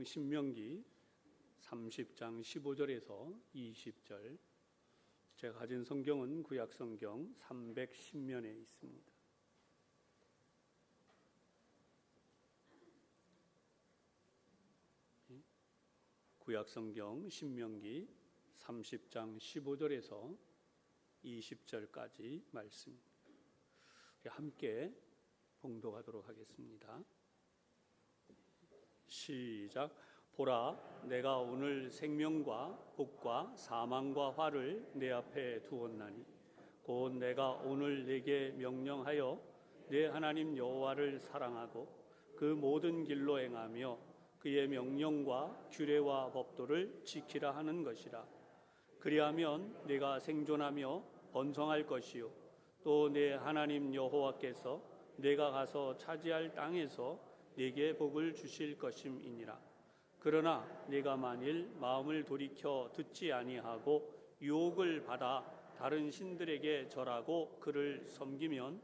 신명기 30장 15절에서 20절. 제가 가진 성경은 구약성경 310면에 있습니다. 구약성경 신명기 30장 15절에서 20절까지 말씀 함께 봉독하도록 하겠습니다. 시작. 보라, 내가 오늘 생명과 복과 사망과 화를 내 앞에 두었나니 곧 내가 오늘 네게 명령하여 내 하나님 여호와를 사랑하고 그 모든 길로 행하며 그의 명령과 규례와 법도를 지키라 하는 것이라. 그리하면 네가 생존하며 번성할 것이요 또 내 하나님 여호와께서 네가 가서 차지할 땅에서 네게 복을 주실 것임이니라. 그러나 네가 만일 마음을 돌이켜 듣지 아니하고 유혹을 받아 다른 신들에게 절하고 그를 섬기면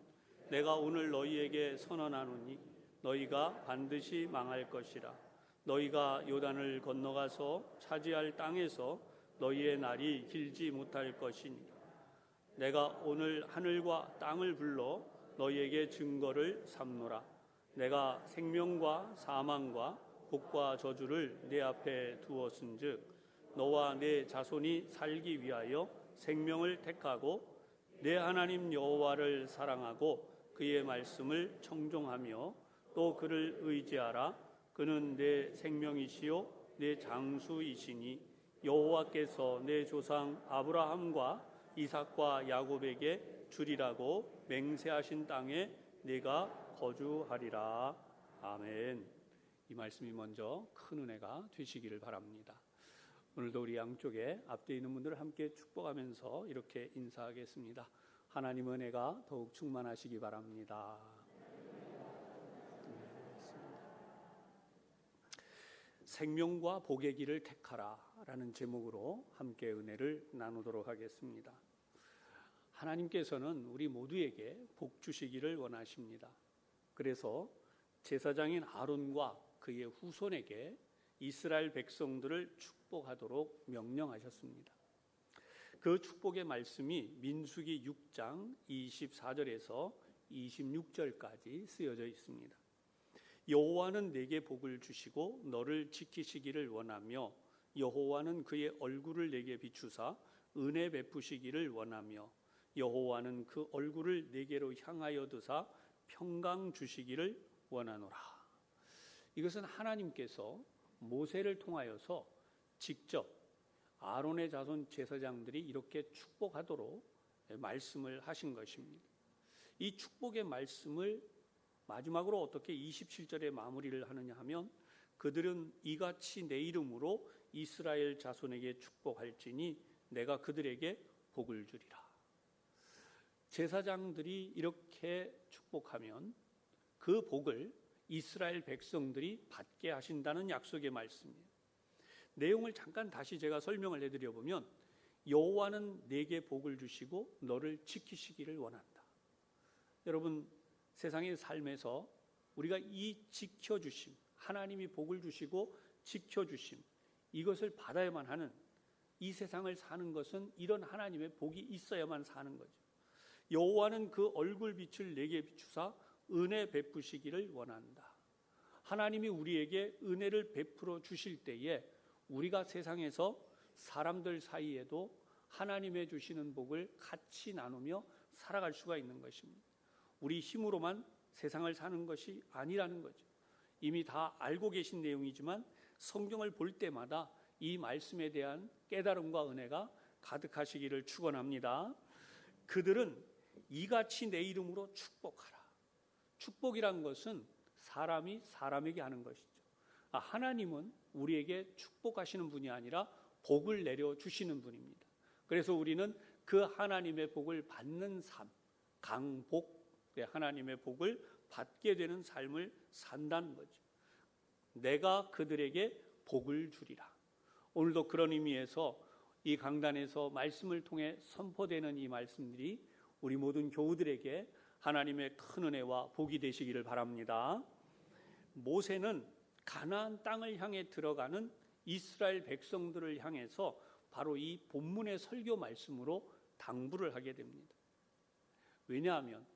내가 오늘 너희에게 선언하노니 너희가 반드시 망할 것이라. 너희가 요단을 건너가서 차지할 땅에서 너희의 날이 길지 못할 것이니라. 내가 오늘 하늘과 땅을 불러 너희에게 증거를 삼노라. 내가 생명과 사망과 복과 저주를 내 앞에 두었은즉 너와 내 자손이 살기 위하여 생명을 택하고 내 하나님 여호와를 사랑하고 그의 말씀을 청종하며 또 그를 의지하라. 그는 내 생명이시요 내 장수이시니 여호와께서 내 조상 아브라함과 이삭과 야곱에게 주리라고 맹세하신 땅에 네가 거주하리라. 아멘. 이 말씀이 먼저 큰 은혜가 되시기를 바랍니다. 오늘도 우리 양쪽에 앞뒤에 있는 분들을 함께 축복하면서 이렇게 인사하겠습니다. 하나님 은혜가 더욱 충만하시기 바랍니다. 생명과 복의 길을 택하라 라는 제목으로 함께 은혜를 나누도록 하겠습니다. 하나님께서는 우리 모두에게 복 주시기를 원하십니다. 그래서 제사장인 아론과 그의 후손에게 이스라엘 백성들을 축복하도록 명령하셨습니다. 그 축복의 말씀이 민수기 6장 24절에서 26절까지 쓰여져 있습니다. 여호와는 내게 복을 주시고 너를 지키시기를 원하며 여호와는 그의 얼굴을 내게 비추사 은혜 베푸시기를 원하며 여호와는 그 얼굴을 내게로 향하여 드사 평강 주시기를 원하노라. 이것은 하나님께서 모세를 통하여서 직접 아론의 자손 제사장들이 이렇게 축복하도록 말씀을 하신 것입니다. 이 축복의 말씀을 마지막으로 어떻게 27절에 마무리를 하느냐 하면 그들은 이같이 내 이름으로 이스라엘 자손에게 축복할지니 내가 그들에게 복을 주리라. 제사장들이 이렇게 축복하면 그 복을 이스라엘 백성들이 받게 하신다는 약속의 말씀이에요. 내용을 잠깐 다시 제가 설명을 해드려보면 여호와는 내게 복을 주시고 너를 지키시기를 원한다. 여러분, 세상의 삶에서 우리가 이 지켜주심, 하나님이 복을 주시고 지켜주심, 이것을 받아야만 하는, 이 세상을 사는 것은 이런 하나님의 복이 있어야만 사는 거죠. 여호와는 그 얼굴빛을 내게 비추사 은혜 베푸시기를 원한다. 하나님이 우리에게 은혜를 베풀어 주실 때에 우리가 세상에서 사람들 사이에도 하나님의 주시는 복을 같이 나누며 살아갈 수가 있는 것입니다. 우리 힘으로만 세상을 사는 것이 아니라는 거죠. 이미 다 알고 계신 내용이지만 성경을 볼 때마다 이 말씀에 대한 깨달음과 은혜가 가득하시기를 축원합니다. 그들은 이같이 내 이름으로 축복하라. 축복이란 것은 사람이 사람에게 하는 것이죠. 하나님은 우리에게 축복하시는 분이 아니라 복을 내려주시는 분입니다. 그래서 우리는 그 하나님의 복을 받는 삶, 강복, 하나님의 복을 받게 되는 삶을 산다는 거죠. 내가 그들에게 복을 주리라. 오늘도 그런 의미에서 이 강단에서 말씀을 통해 선포되는 이 말씀들이 우리 모든 교우들에게 하나님의 큰 은혜와 복이 되시기를 바랍니다. 모세는 가나안 땅을 향해 들어가는 이스라엘 백성들을 향해서 바로 이 본문의 설교 말씀으로 당부를 하게 됩니다. 왜냐하면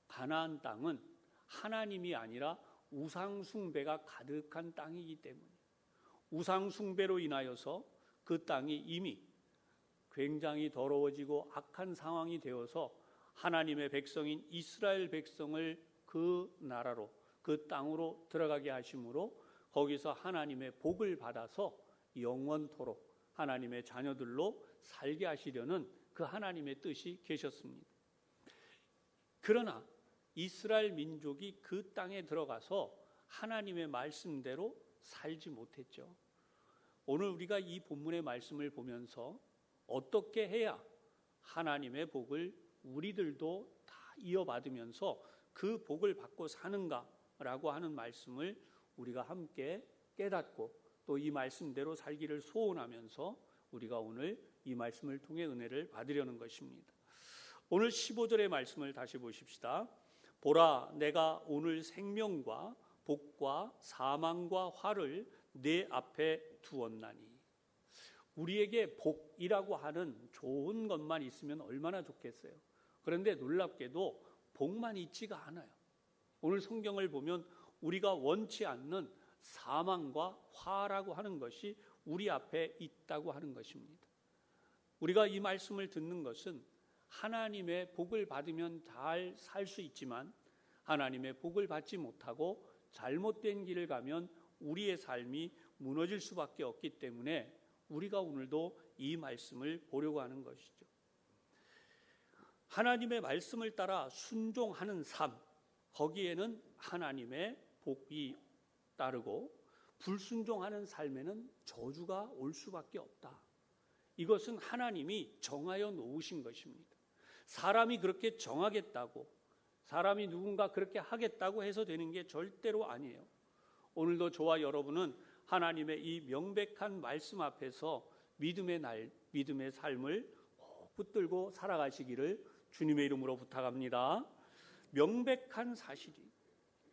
가나안 땅은 하나님이 아니라 우상 숭배가 가득한 땅이기 때문에, 우상 숭배로 인하여서 그 땅이 이미 굉장히 더러워지고 악한 상황이 되어서 하나님의 백성인 이스라엘 백성을 그 나라로, 그 땅으로 들어가게 하심으로 거기서 하나님의 복을 받아서 영원토록 하나님의 자녀들로 살게 하시려는 그 하나님의 뜻이 계셨습니다. 그러나 이스라엘 민족이 그 땅에 들어가서 하나님의 말씀대로 살지 못했죠. 오늘 우리가 이 본문의 말씀을 보면서 어떻게 해야 하나님의 복을 우리들도 다 이어받으면서 그 복을 받고 사는가라고 하는 말씀을 우리가 함께 깨닫고 또 이 말씀대로 살기를 소원하면서 우리가 오늘 이 말씀을 통해 은혜를 받으려는 것입니다. 오늘 15절의 말씀을 다시 보십시다. 보라, 내가 오늘 생명과 복과 사망과 화를 내 앞에 두었나니. 우리에게 복이라고 하는 좋은 것만 있으면 얼마나 좋겠어요. 그런데 놀랍게도 복만 있지가 않아요. 오늘 성경을 보면 우리가 원치 않는 사망과 화라고 하는 것이 우리 앞에 있다고 하는 것입니다. 우리가 이 말씀을 듣는 것은 하나님의 복을 받으면 잘 살 수 있지만 하나님의 복을 받지 못하고 잘못된 길을 가면 우리의 삶이 무너질 수밖에 없기 때문에 우리가 오늘도 이 말씀을 보려고 하는 것이죠. 하나님의 말씀을 따라 순종하는 삶, 거기에는 하나님의 복이 따르고 불순종하는 삶에는 저주가 올 수밖에 없다. 이것은 하나님이 정하여 놓으신 것입니다. 사람이 그렇게 정하겠다고, 사람이 누군가 그렇게 하겠다고 해서 되는 게 절대로 아니에요. 오늘도 저와 여러분은 하나님의 이 명백한 말씀 앞에서 믿음의 삶을 꼭 붙들고 살아가시기를 주님의 이름으로 부탁합니다. 명백한 사실이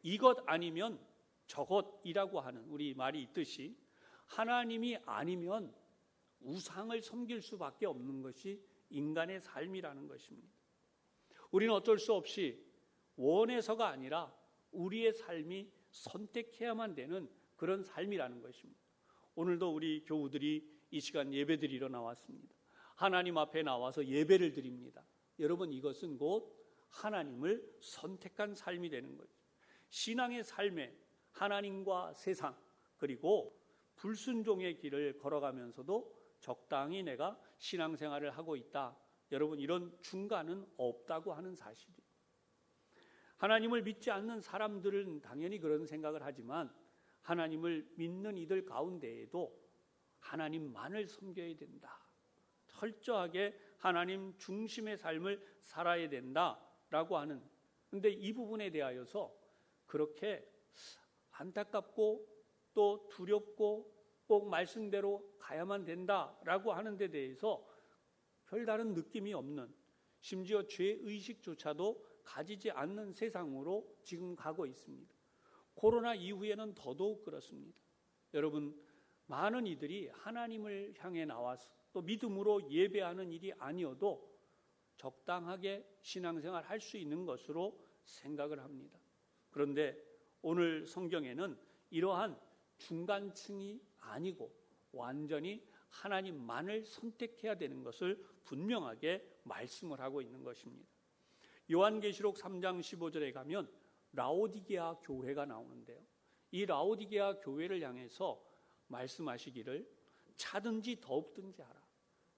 이것 아니면 저것이라고 하는 우리 말이 있듯이 하나님이 아니면 우상을 섬길 수밖에 없는 것이 인간의 삶이라는 것입니다. 우리는 어쩔 수 없이 원해서가 아니라 우리의 삶이 선택해야만 되는 그런 삶이라는 것입니다. 오늘도 우리 교우들이 이 시간 예배드리러 나왔습니다. 하나님 앞에 나와서 예배를 드립니다. 여러분, 이것은 곧 하나님을 선택한 삶이 되는 거죠. 신앙의 삶에 하나님과 세상 그리고 불순종의 길을 걸어가면서도 적당히 내가 신앙생활을 하고 있다. 여러분, 이런 중간은 없다고 하는 사실이에요. 하나님을 믿지 않는 사람들은 당연히 그런 생각을 하지만 하나님을 믿는 이들 가운데에도 하나님만을 섬겨야 된다. 철저하게 하나님 중심의 삶을 살아야 된다라고 하는, 근데 이 부분에 대하여서 그렇게 안타깝고 또 두렵고 꼭 말씀대로 가야만 된다라고 하는 데 대해서 별다른 느낌이 없는, 심지어 죄의식조차도 가지지 않는 세상으로 지금 가고 있습니다. 코로나 이후에는 더더욱 그렇습니다. 여러분, 많은 이들이 하나님을 향해 나와서 또 믿음으로 예배하는 일이 아니어도 적당하게 신앙생활 할 수 있는 것으로 생각을 합니다. 그런데 오늘 성경에는 이러한 중간층이 아니고 완전히 하나님만을 선택해야 되는 것을 분명하게 말씀을 하고 있는 것입니다. 요한계시록 3장 15절에 가면 라오디게아 교회가 나오는데요. 이 라오디게아 교회를 향해서 말씀하시기를 차든지 더웁든지 하라.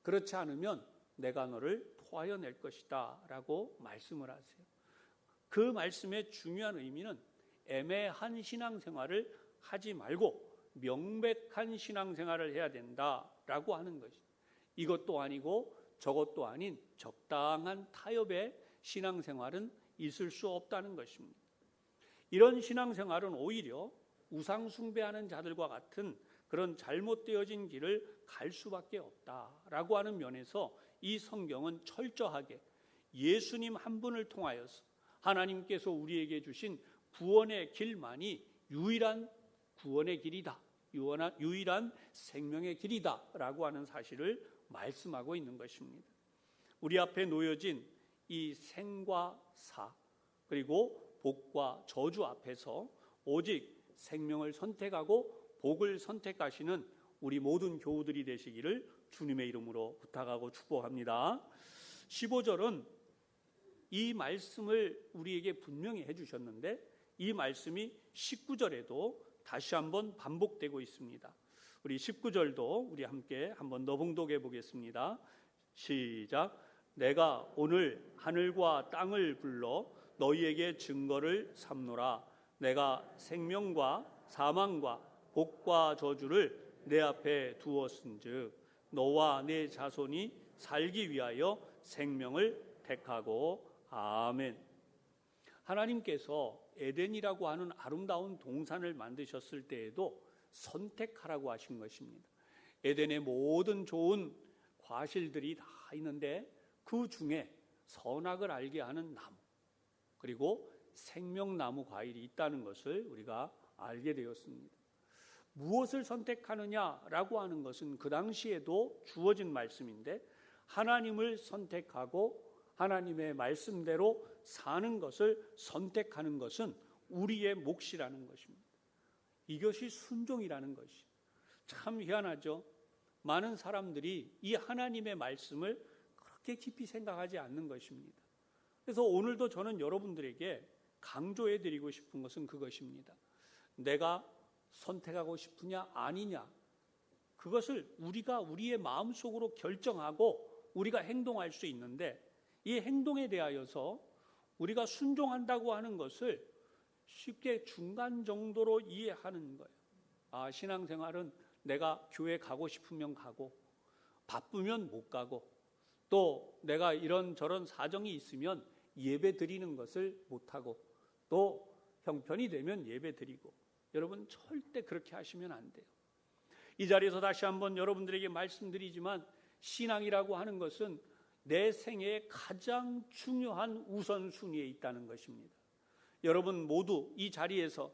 그렇지 않으면 내가 너를 토하여 낼 것이다 라고 말씀을 하세요. 그 말씀의 중요한 의미는 애매한 신앙생활을 하지 말고 명백한 신앙생활을 해야 된다라고 하는 것이죠. 이것도 아니고 저것도 아닌 적당한 타협의 신앙생활은 있을 수 없다는 것입니다. 이런 신앙생활은 오히려 우상 숭배하는 자들과 같은 그런 잘못되어진 길을 갈 수밖에 없다라고 하는 면에서 이 성경은 철저하게 예수님 한 분을 통하여서 하나님께서 우리에게 주신 구원의 길만이 유일한 구원의 길이다, 유일한 생명의 길이다 라고 하는 사실을 말씀하고 있는 것입니다. 우리 앞에 놓여진 이 생과 사, 그리고 복과 저주 앞에서 오직 생명을 선택하고 복을 선택하시는 우리 모든 교우들이 되시기를 주님의 이름으로 부탁하고 축복합니다. 15절은 이 말씀을 우리에게 분명히 해주셨는데 이 말씀이 19절에도 다시 한번 반복되고 있습니다. 우리 19절도 우리 함께 한번 더 봉독해 보겠습니다. 시작. 내가 오늘 하늘과 땅을 불러 너희에게 증거를 삼노라. 내가 생명과 사망과 복과 저주를 내 앞에 두었은즉 너와 내 자손이 살기 위하여 생명을 택하고. 아멘. 하나님께서 에덴이라고 하는 아름다운 동산을 만드셨을 때에도 선택하라고 하신 것입니다. 에덴의 모든 좋은 과실들이 다 있는데 그 중에 선악을 알게 하는 나무, 그리고 생명나무 과일이 있다는 것을 우리가 알게 되었습니다. 무엇을 선택하느냐라고 하는 것은 그 당시에도 주어진 말씀인데 하나님을 선택하고 하나님의 말씀대로 사는 것을 선택하는 것은 우리의 몫이라는 것입니다. 이것이 순종이라는 것이 참 희한하죠. 많은 사람들이 이 하나님의 말씀을 그렇게 깊이 생각하지 않는 것입니다. 그래서 오늘도 저는 여러분들에게 강조해 드리고 싶은 것은 그것입니다. 내가 선택하고 싶으냐 아니냐, 그것을 우리가 우리의 마음속으로 결정하고 우리가 행동할 수 있는데 이 행동에 대하여서 우리가 순종한다고 하는 것을 쉽게 중간 정도로 이해하는 거예요. 신앙생활은 내가 교회 가고 싶으면 가고 바쁘면 못 가고 또 내가 이런저런 사정이 있으면 예배 드리는 것을 못하고 또 형편이 되면 예배 드리고. 여러분 절대 그렇게 하시면 안 돼요. 이 자리에서 다시 한번 여러분들에게 말씀드리지만 신앙이라고 하는 것은 내 생애의 가장 중요한 우선순위에 있다는 것입니다. 여러분 모두 이 자리에서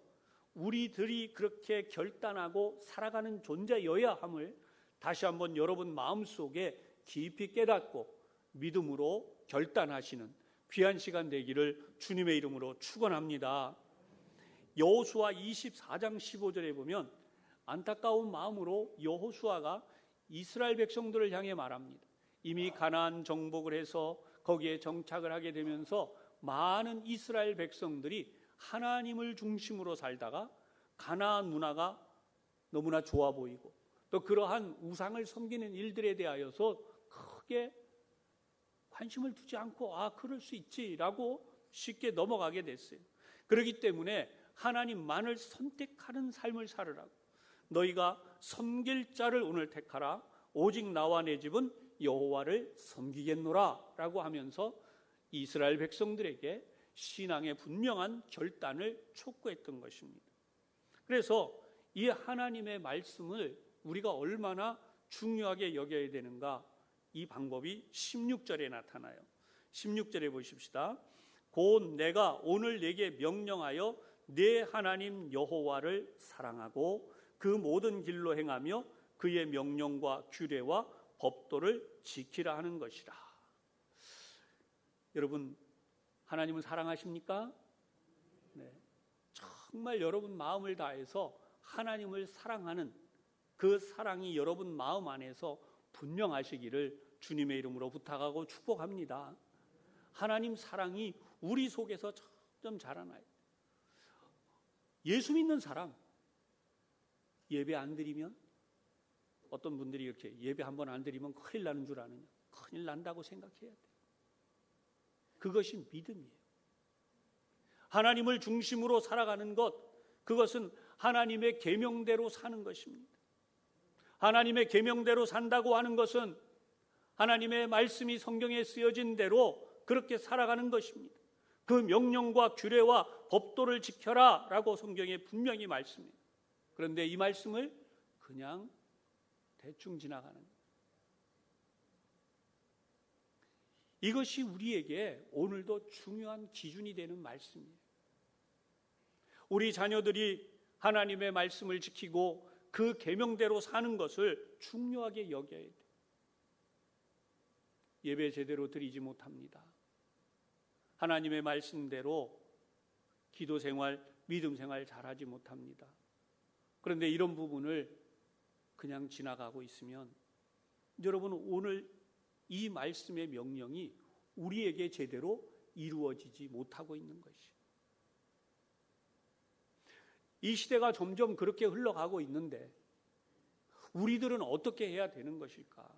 우리들이 그렇게 결단하고 살아가는 존재여야 함을 다시 한번 여러분 마음속에 깊이 깨닫고 믿음으로 결단하시는 귀한 시간 되기를 주님의 이름으로 축원합니다. 여호수아 24장 15절에 보면 안타까운 마음으로 여호수아가 이스라엘 백성들을 향해 말합니다. 이미 가나안 정복을 해서 거기에 정착을 하게 되면서 많은 이스라엘 백성들이 하나님을 중심으로 살다가 가나안 문화가 너무나 좋아 보이고 또 그러한 우상을 섬기는 일들에 대하여서 크게 관심을 두지 않고 그럴 수 있지라고 쉽게 넘어가게 됐어요. 그렇기 때문에 하나님만을 선택하는 삶을 살으라고, 너희가 섬길 자를 오늘 택하라, 오직 나와 내 집은 여호와를 섬기겠노라 라고 하면서 이스라엘 백성들에게 신앙의 분명한 결단을 촉구했던 것입니다. 그래서 이 하나님의 말씀을 우리가 얼마나 중요하게 여겨야 되는가, 이 방법이 16절에 나타나요. 16절에 보십시다. 곧 내가 오늘 내게 명령하여 내 하나님 여호와를 사랑하고 그 모든 길로 행하며 그의 명령과 규례와 법도를 지키라 하는 것이라. 여러분 하나님을 사랑하십니까? 네. 정말 여러분 마음을 다해서 하나님을 사랑하는 그 사랑이 여러분 마음 안에서 분명하시기를 주님의 이름으로 부탁하고 축복합니다. 하나님 사랑이 우리 속에서 점점 자라나요. 예수 믿는 사람 예배 안 드리면, 어떤 분들이 이렇게 예배 한 번 안 드리면 큰일 나는 줄 아느냐, 큰일 난다고 생각해야 돼요. 그것이 믿음이에요. 하나님을 중심으로 살아가는 것, 그것은 하나님의 계명대로 사는 것입니다. 하나님의 계명대로 산다고 하는 것은 하나님의 말씀이 성경에 쓰여진 대로 그렇게 살아가는 것입니다. 그 명령과 규례와 법도를 지켜라 라고 성경에 분명히 말씀해요. 그런데 이 말씀을 그냥 대충 지나가는 거예요. 이것이 우리에게 오늘도 중요한 기준이 되는 말씀이에요. 우리 자녀들이 하나님의 말씀을 지키고 그 계명대로 사는 것을 중요하게 여겨야 돼. 예배 제대로 드리지 못합니다. 하나님의 말씀대로 기도 생활, 믿음 생활 잘하지 못합니다. 그런데 이런 부분을 그냥 지나가고 있으면 여러분, 오늘 이 말씀의 명령이 우리에게 제대로 이루어지지 못하고 있는 것이. 이 시대가 점점 그렇게 흘러가고 있는데 우리들은 어떻게 해야 되는 것일까?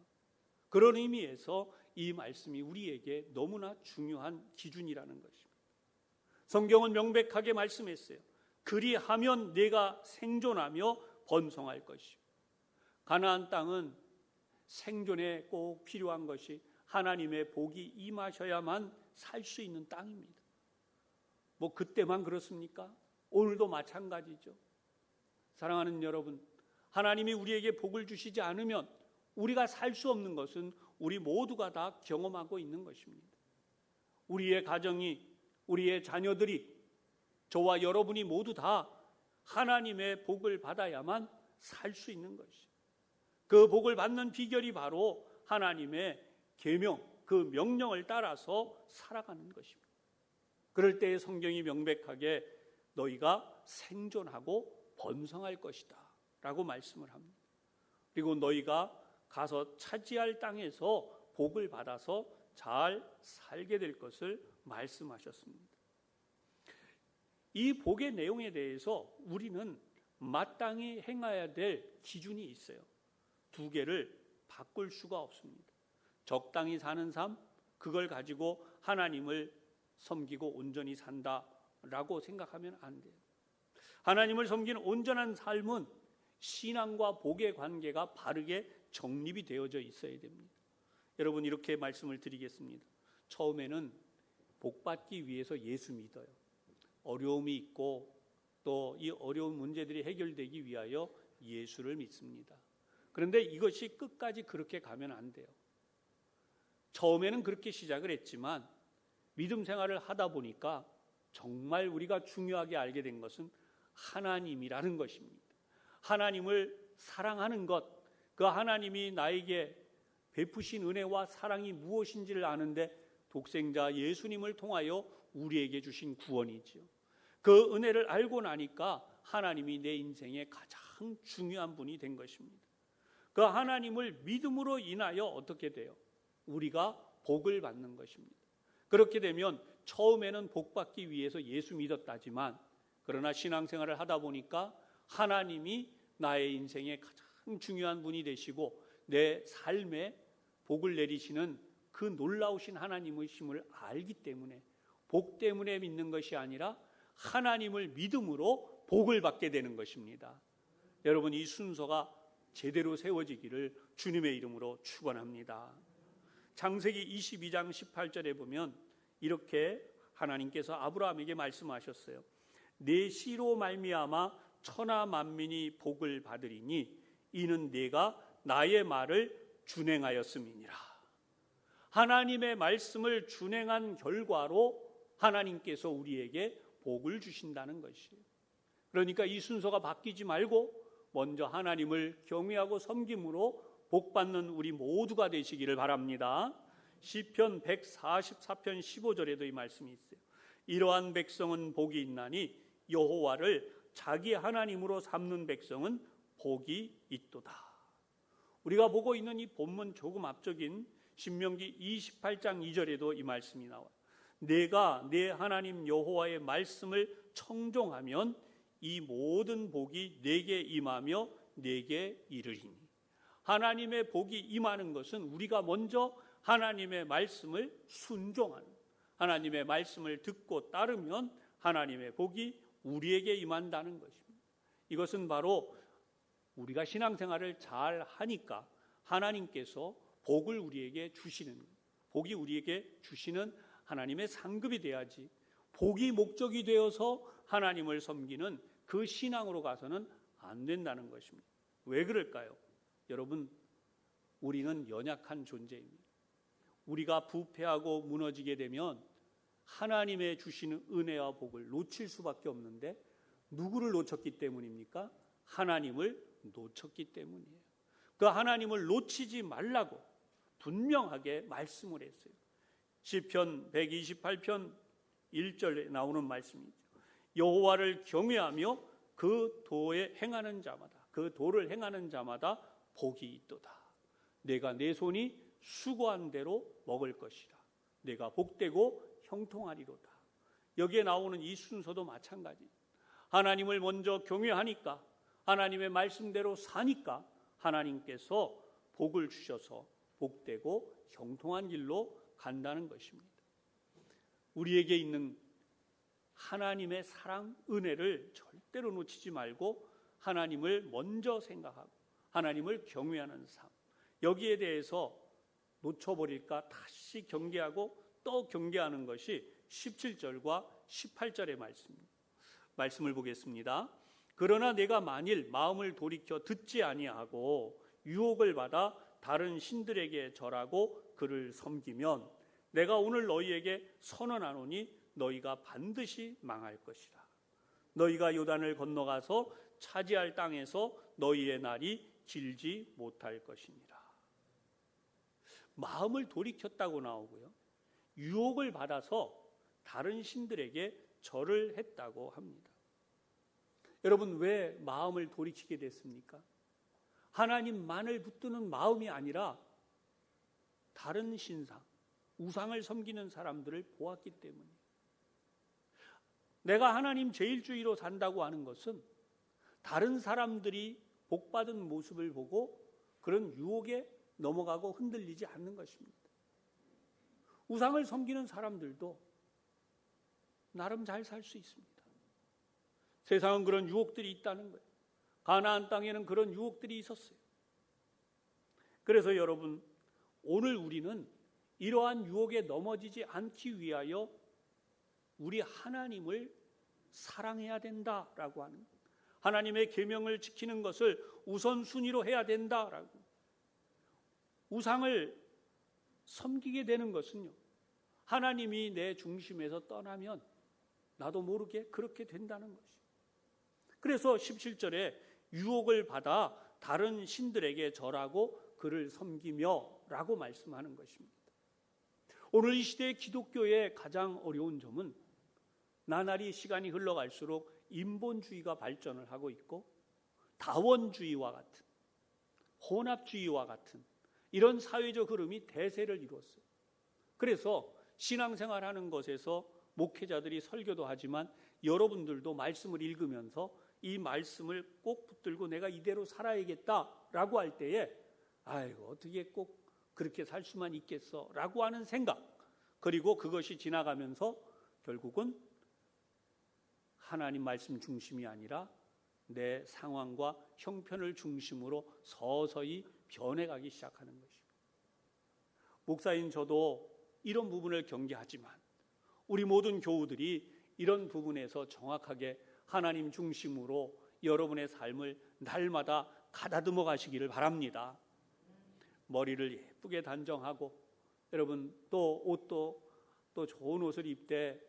그런 의미에서 이 말씀이 우리에게 너무나 중요한 기준이라는 것입니다. 성경은 명백하게 말씀했어요. 그리하면 내가 생존하며 번성할 것이요. 가나안 땅은 생존에 꼭 필요한 것이 하나님의 복이 임하셔야만 살 수 있는 땅입니다. 뭐 그때만 그렇습니까? 오늘도 마찬가지죠. 사랑하는 여러분, 하나님이 우리에게 복을 주시지 않으면 우리가 살 수 없는 것은 우리 모두가 다 경험하고 있는 것입니다. 우리의 가정이, 우리의 자녀들이, 저와 여러분이 모두 다 하나님의 복을 받아야만 살 수 있는 것이죠. 그 복을 받는 비결이 바로 하나님의 계명, 그 명령을 따라서 살아가는 것입니다. 그럴 때에 성경이 명백하게 너희가 생존하고 번성할 것이다 라고 말씀을 합니다. 그리고 너희가 가서 차지할 땅에서 복을 받아서 잘 살게 될 것을 말씀하셨습니다. 이 복의 내용에 대해서 우리는 마땅히 행해야 될 기준이 있어요. 두 개를 바꿀 수가 없습니다. 적당히 사는 삶, 그걸 가지고 하나님을 섬기고 온전히 산다라고 생각하면 안 돼요. 하나님을 섬기는 온전한 삶은 신앙과 복의 관계가 바르게 정립이 되어져 있어야 됩니다. 여러분, 이렇게 말씀을 드리겠습니다. 처음에는 복 받기 위해서 예수 믿어요. 어려움이 있고 또 이 어려운 문제들이 해결되기 위하여 예수를 믿습니다. 그런데 이것이 끝까지 그렇게 가면 안 돼요. 처음에는 그렇게 시작을 했지만 믿음 생활을 하다 보니까 정말 우리가 중요하게 알게 된 것은 하나님이라는 것입니다. 하나님을 사랑하는 것, 그 하나님이 나에게 베푸신 은혜와 사랑이 무엇인지를 아는데 독생자 예수님을 통하여 우리에게 주신 구원이지요. 그 은혜를 알고 나니까 하나님이 내 인생의 가장 중요한 분이 된 것입니다. 그 하나님을 믿음으로 인하여 어떻게 돼요? 우리가 복을 받는 것입니다. 그렇게 되면 처음에는 복 받기 위해서 예수 믿었다지만 그러나 신앙생활을 하다 보니까 하나님이 나의 인생의 가장 중요한 분이 되시고 내 삶에 복을 내리시는 그 놀라우신 하나님의 힘을 알기 때문에 복 때문에 믿는 것이 아니라 하나님을 믿음으로 복을 받게 되는 것입니다. 여러분, 이 순서가 제대로 세워지기를 주님의 이름으로 축원합니다. 창세기 22장 18절에 보면 이렇게 하나님께서 아브라함에게 말씀하셨어요. 내 씨로 말미암아 천하 만민이 복을 받으리니 이는 내가 나의 말을 준행하였음이니라. 하나님의 말씀을 준행한 결과로 하나님께서 우리에게 복을 주신다는 것이에요. 그러니까 이 순서가 바뀌지 말고 먼저 하나님을 경외하고 섬김으로 복받는 우리 모두가 되시기를 바랍니다. 시편 144편 15절에도 이 말씀이 있어요. 이러한 백성은 복이 있나니 여호와를 자기 하나님으로 삼는 백성은 복이 있도다. 우리가 보고 있는 이 본문 조금 앞쪽인 신명기 28장 2절에도 이 말씀이 나와요. 내가 내 하나님 여호와의 말씀을 청종하면 이 모든 복이 내게 임하며 내게 이르리니. 하나님의 복이 임하는 것은 우리가 먼저 하나님의 말씀을 순종하는, 하나님의 말씀을 듣고 따르면 하나님의 복이 우리에게 임한다는 것입니다. 이것은 바로 우리가 신앙생활을 잘 하니까 하나님께서 복을 우리에게 주시는, 복이 우리에게 주시는 하나님의 상급이 돼야지, 복이 목적이 되어서 하나님을 섬기는 그 신앙으로 가서는 안 된다는 것입니다. 왜 그럴까요? 여러분, 우리는 연약한 존재입니다. 우리가 부패하고 무너지게 되면 하나님의 주시는 은혜와 복을 놓칠 수밖에 없는데 누구를 놓쳤기 때문입니까? 하나님을 놓쳤기 때문이에요. 그 하나님을 놓치지 말라고 분명하게 말씀을 했어요. 시편 128편 1절에 나오는 말씀이죠. 여호와를 경외하며 그 도에 행하는 자마다, 그 도를 행하는 자마다 복이 있도다. 내가 내 손이 수고한 대로 먹을 것이라. 내가 복되고 형통하리로다. 여기에 나오는 이 순서도 마찬가지. 하나님을 먼저 경외하니까, 하나님의 말씀대로 사니까 하나님께서 복을 주셔서 복되고 형통한 길로 간다는 것입니다. 우리에게 있는 하나님의 사랑, 은혜를 절대로 놓치지 말고 하나님을 먼저 생각하고 하나님을 경외하는 삶, 여기에 대해서 놓쳐버릴까 다시 경계하고 또 경계하는 것이 17절과 18절의 말씀입니다. 말씀을 보겠습니다. 그러나 내가 만일 마음을 돌이켜 듣지 아니하고 유혹을 받아 다른 신들에게 절하고 그를 섬기면 내가 오늘 너희에게 선언하노니 너희가 반드시 망할 것이라. 너희가 요단을 건너가서 차지할 땅에서 너희의 날이 길지 못할 것이니라. 마음을 돌이켰다고 나오고요, 유혹을 받아서 다른 신들에게 절을 했다고 합니다. 여러분, 왜 마음을 돌이키게 됐습니까? 하나님만을 붙드는 마음이 아니라 다른 신상, 우상을 섬기는 사람들을 보았기 때문이에요. 내가 하나님 제일주의로 산다고 하는 것은 다른 사람들이 복받은 모습을 보고 그런 유혹에 넘어가고 흔들리지 않는 것입니다. 우상을 섬기는 사람들도 나름 잘 살 수 있습니다. 세상은 그런 유혹들이 있다는 거예요. 가나안 땅에는 그런 유혹들이 있었어요. 그래서 여러분, 오늘 우리는 이러한 유혹에 넘어지지 않기 위하여 우리 하나님을 사랑해야 된다라고 하는, 하나님의 계명을 지키는 것을 우선순위로 해야 된다라고. 우상을 섬기게 되는 것은요, 하나님이 내 중심에서 떠나면 나도 모르게 그렇게 된다는 것이죠. 그래서 17절에 유혹을 받아 다른 신들에게 절하고 그를 섬기며 라고 말씀하는 것입니다. 오늘 이 시대의 기독교의 가장 어려운 점은 나날이 시간이 흘러갈수록 인본주의가 발전을 하고 있고 다원주의와 같은, 혼합주의와 같은 이런 사회적 흐름이 대세를 이루었어요. 그래서 신앙생활하는 것에서 목회자들이 설교도 하지만 여러분들도 말씀을 읽으면서 이 말씀을 꼭 붙들고 내가 이대로 살아야겠다라고 할 때에 아이고 어떻게 꼭 그렇게 살 수만 있겠어 라고 하는 생각, 그리고 그것이 지나가면서 결국은 하나님 말씀 중심이 아니라 내 상황과 형편을 중심으로 서서히 변해가기 시작하는 것입니다. 목사인 저도 이런 부분을 경계하지만 우리 모든 교우들이 이런 부분에서 정확하게 하나님 중심으로 여러분의 삶을 날마다 가다듬어 가시기를 바랍니다. 머리를 예쁘게 단정하고 여러분 또 옷도 또 좋은 옷을 입되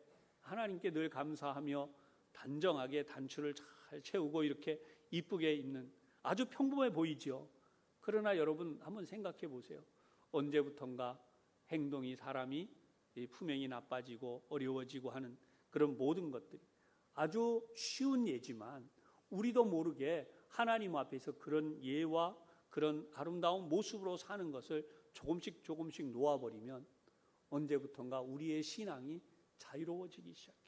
하나님께 늘 감사하며 단정하게 단추를 잘 채우고 이렇게 이쁘게 입는, 아주 평범해 보이죠. 그러나 여러분 한번 생각해 보세요. 언제부턴가 행동이, 사람이 품행이 나빠지고 어려워지고 하는 그런 모든 것들이 아주 쉬운 예지만 우리도 모르게 하나님 앞에서 그런 예와 그런 아름다운 모습으로 사는 것을 조금씩 조금씩 놓아버리면 언제부턴가 우리의 신앙이 자유로워지기 시작해요.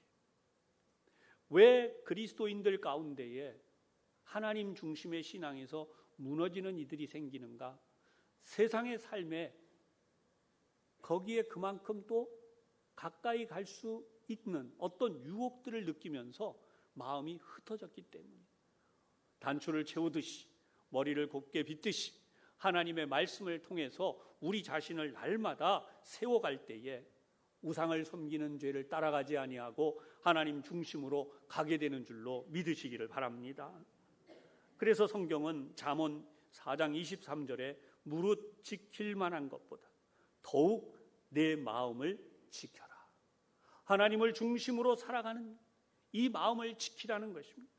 왜 그리스도인들 가운데에 하나님 중심의 신앙에서 무너지는 이들이 생기는가? 세상의 삶에 거기에 그만큼 또 가까이 갈 수 있는 어떤 유혹들을 느끼면서 마음이 흩어졌기 때문에 단추를 채우듯이 머리를 곱게 빗듯이 하나님의 말씀을 통해서 우리 자신을 날마다 세워갈 때에 우상을 섬기는 죄를 따라가지 아니하고 하나님 중심으로 가게 되는 줄로 믿으시기를 바랍니다. 그래서 성경은 잠언 4장 23절에 무릇 지킬 만한 것보다 더욱 내 마음을 지켜라. 하나님을 중심으로 살아가는 이 마음을 지키라는 것입니다.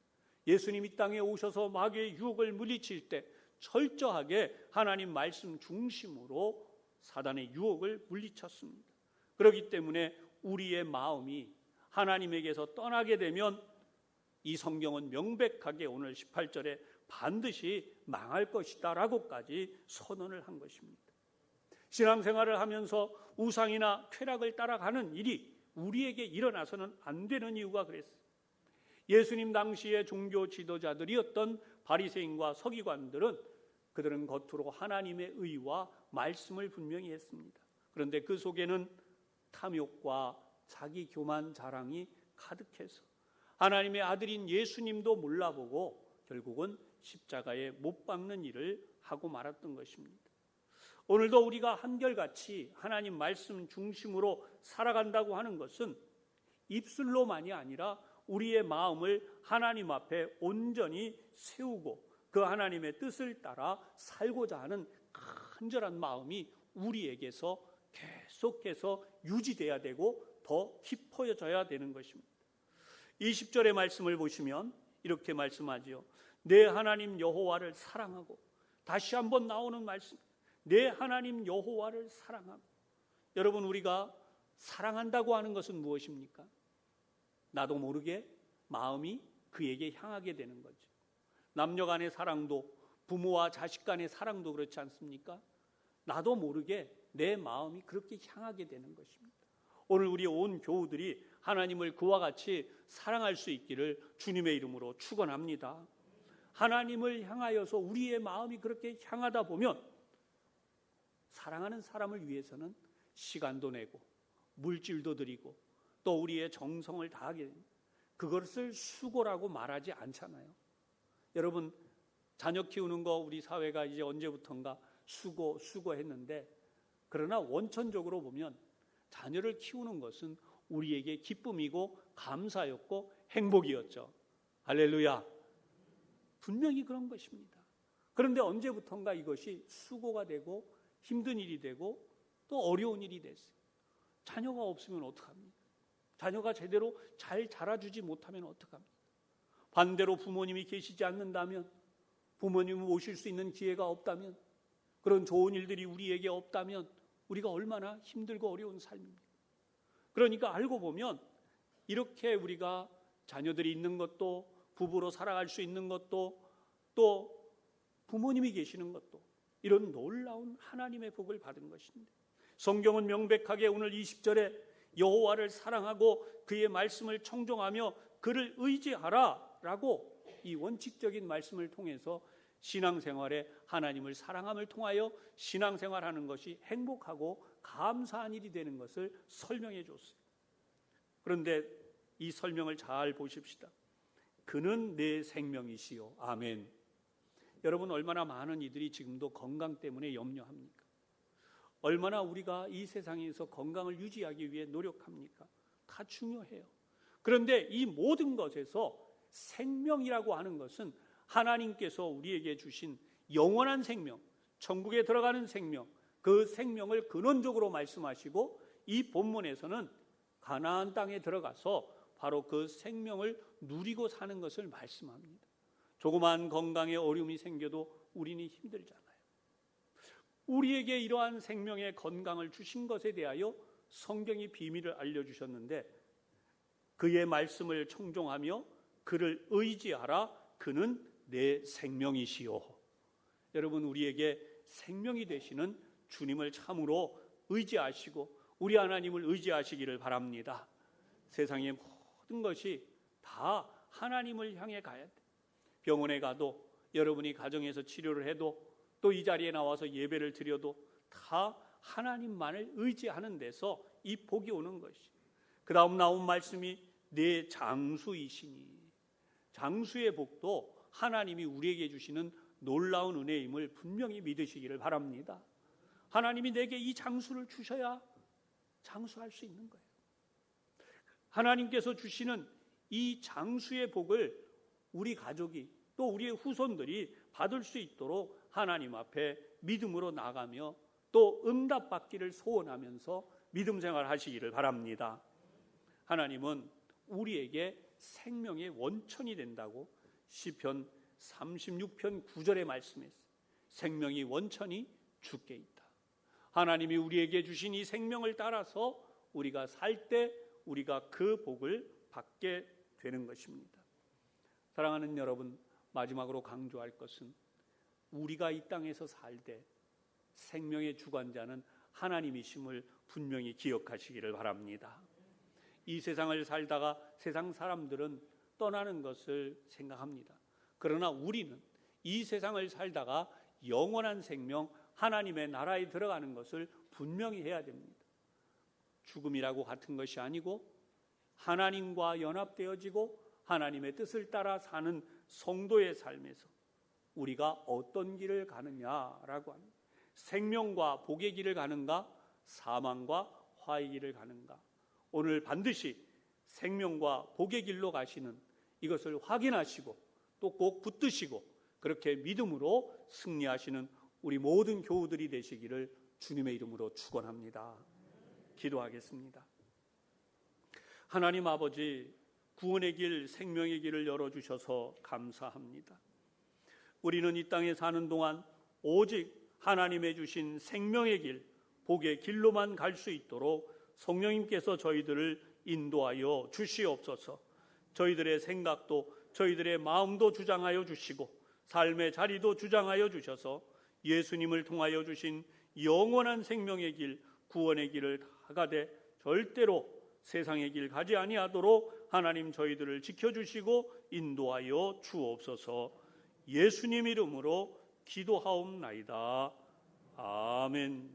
예수님 이 땅에 오셔서 마귀의 유혹을 물리칠 때 철저하게 하나님 말씀 중심으로 사단의 유혹을 물리쳤습니다. 그렇기 때문에 우리의 마음이 하나님에게서 떠나게 되면 이 성경은 명백하게 오늘 18절에 반드시 망할 것이다 라고까지 선언을 한 것입니다. 신앙생활을 하면서 우상이나 쾌락을 따라가는 일이 우리에게 일어나서는 안 되는 이유가 그랬어요. 예수님 당시의 종교 지도자들이었던 바리새인과 서기관들은 그들은 겉으로 하나님의 의와 말씀을 분명히 했습니다. 그런데 그 속에는 탐욕과 자기 교만 자랑이 가득해서 하나님의 아들인 예수님도 몰라보고 결국은 십자가에 못 박는 일을 하고 말았던 것입니다. 오늘도 우리가 한결같이 하나님 말씀 중심으로 살아간다고 하는 것은 입술로만이 아니라 우리의 마음을 하나님 앞에 온전히 세우고 그 하나님의 뜻을 따라 살고자 하는 간절한 마음이 우리에게서 계속해서 유지돼야 되고 더 깊어져야 되는 것입니다. 20절의 말씀을 보시면 이렇게 말씀하지요. 내 하나님 여호와를 사랑하고, 다시 한번 나오는 말씀, 내 하나님 여호와를 사랑하고. 여러분, 우리가 사랑한다고 하는 것은 무엇입니까? 나도 모르게 마음이 그에게 향하게 되는 거죠. 남녀 간의 사랑도, 부모와 자식 간의 사랑도 그렇지 않습니까? 나도 모르게 내 마음이 그렇게 향하게 되는 것입니다. 오늘 우리 온 교우들이 하나님을 그와 같이 사랑할 수 있기를 주님의 이름으로 축원합니다. 하나님을 향하여서 우리의 마음이 그렇게 향하다 보면 사랑하는 사람을 위해서는 시간도 내고 물질도 드리고 또 우리의 정성을 다하게 됩니다. 그것을 수고라고 말하지 않잖아요. 여러분, 자녀 키우는 거 우리 사회가 이제 언제부턴가 수고했는데, 그러나 원천적으로 보면 자녀를 키우는 것은 우리에게 기쁨이고 감사였고 행복이었죠. 할렐루야. 분명히 그런 것입니다. 그런데 언제부턴가 이것이 수고가 되고 힘든 일이 되고 또 어려운 일이 됐어요. 자녀가 없으면 어떡합니까? 자녀가 제대로 잘 자라주지 못하면 어떡합니까? 반대로 부모님이 계시지 않는다면, 부모님을 모실 수 있는 기회가 없다면, 그런 좋은 일들이 우리에게 없다면 우리가 얼마나 힘들고 어려운 삶입니까? 그러니까 알고 보면 이렇게 우리가 자녀들이 있는 것도, 부부로 살아갈 수 있는 것도, 또 부모님이 계시는 것도 이런 놀라운 하나님의 복을 받은 것인데, 성경은 명백하게 오늘 20절에 여호와를 사랑하고 그의 말씀을 청종하며 그를 의지하라 라고 이 원칙적인 말씀을 통해서 신앙생활에 하나님을 사랑함을 통하여 신앙생활하는 것이 행복하고 감사한 일이 되는 것을 설명해 줬어요. 그런데 이 설명을 잘 보십시다. 그는 내 생명이시요. 아멘. 여러분, 얼마나 많은 이들이 지금도 건강 때문에 염려합니까? 얼마나 우리가 이 세상에서 건강을 유지하기 위해 노력합니까? 다 중요해요. 그런데 이 모든 것에서 생명이라고 하는 것은 하나님께서 우리에게 주신 영원한 생명, 천국에 들어가는 생명, 그 생명을 근원적으로 말씀하시고, 이 본문에서는 가나안 땅에 들어가서 바로 그 생명을 누리고 사는 것을 말씀합니다. 조그만 건강에 어려움이 생겨도 우리는 힘들잖아요. 우리에게 이러한 생명의 건강을 주신 것에 대하여 성경이 비밀을 알려주셨는데, 그의 말씀을 청종하며 그를 의지하라. 그는 내 생명이시요. 여러분, 우리에게 생명이 되시는 주님을 참으로 의지하시고 우리 하나님을 의지하시기를 바랍니다. 세상의 모든 것이 다 하나님을 향해 가야 돼. 병원에 가도, 여러분이 가정에서 치료를 해도, 또 이 자리에 나와서 예배를 드려도 다 하나님만을 의지하는 데서 이 복이 오는 것이. 그 다음 나온 말씀이 내 장수이시니, 장수의 복도 하나님이 우리에게 주시는 놀라운 은혜임을 분명히 믿으시기를 바랍니다. 하나님이 내게 이 장수를 주셔야 장수할 수 있는 거예요. 하나님께서 주시는 이 장수의 복을 우리 가족이, 또 우리의 후손들이 받을 수 있도록 하나님 앞에 믿음으로 나가며 또 응답받기를 소원하면서 믿음 생활하시기를 바랍니다. 하나님은 우리에게 생명의 원천이 된다고 시편 36편 9절의 말씀에서 생명이 원천히 주께 있다. 하나님이 우리에게 주신 이 생명을 따라서 우리가 살 때 우리가 그 복을 받게 되는 것입니다. 사랑하는 여러분, 마지막으로 강조할 것은 우리가 이 땅에서 살 때 생명의 주관자는 하나님이심을 분명히 기억하시기를 바랍니다. 이 세상을 살다가 세상 사람들은 떠나는 것을 생각합니다. 그러나 우리는 이 세상을 살다가 영원한 생명, 하나님의 나라에 들어가는 것을 분명히 해야 됩니다. 죽음이라고 같은 것이 아니고 하나님과 연합되어지고 하나님의 뜻을 따라 사는 성도의 삶에서 우리가 어떤 길을 가느냐라고 합니다. 생명과 복의 길을 가는가, 사망과 화의 길을 가는가. 오늘 반드시 생명과 복의 길로 가시는 이것을 확인하시고 또 꼭 붙드시고 그렇게 믿음으로 승리하시는 우리 모든 교우들이 되시기를 주님의 이름으로 축원합니다. 기도하겠습니다. 하나님 아버지, 구원의 길, 생명의 길을 열어주셔서 감사합니다. 우리는 이 땅에 사는 동안 오직 하나님의 주신 생명의 길, 복의 길로만 갈 수 있도록 성령님께서 저희들을 인도하여 주시옵소서. 저희들의 생각도 저희들의 마음도 주장하여 주시고 삶의 자리도 주장하여 주셔서 예수님을 통하여 주신 영원한 생명의 길, 구원의 길을 가되 절대로 세상의 길 가지 아니하도록 하나님 저희들을 지켜주시고 인도하여 주옵소서. 예수님 이름으로 기도하옵나이다. 아멘.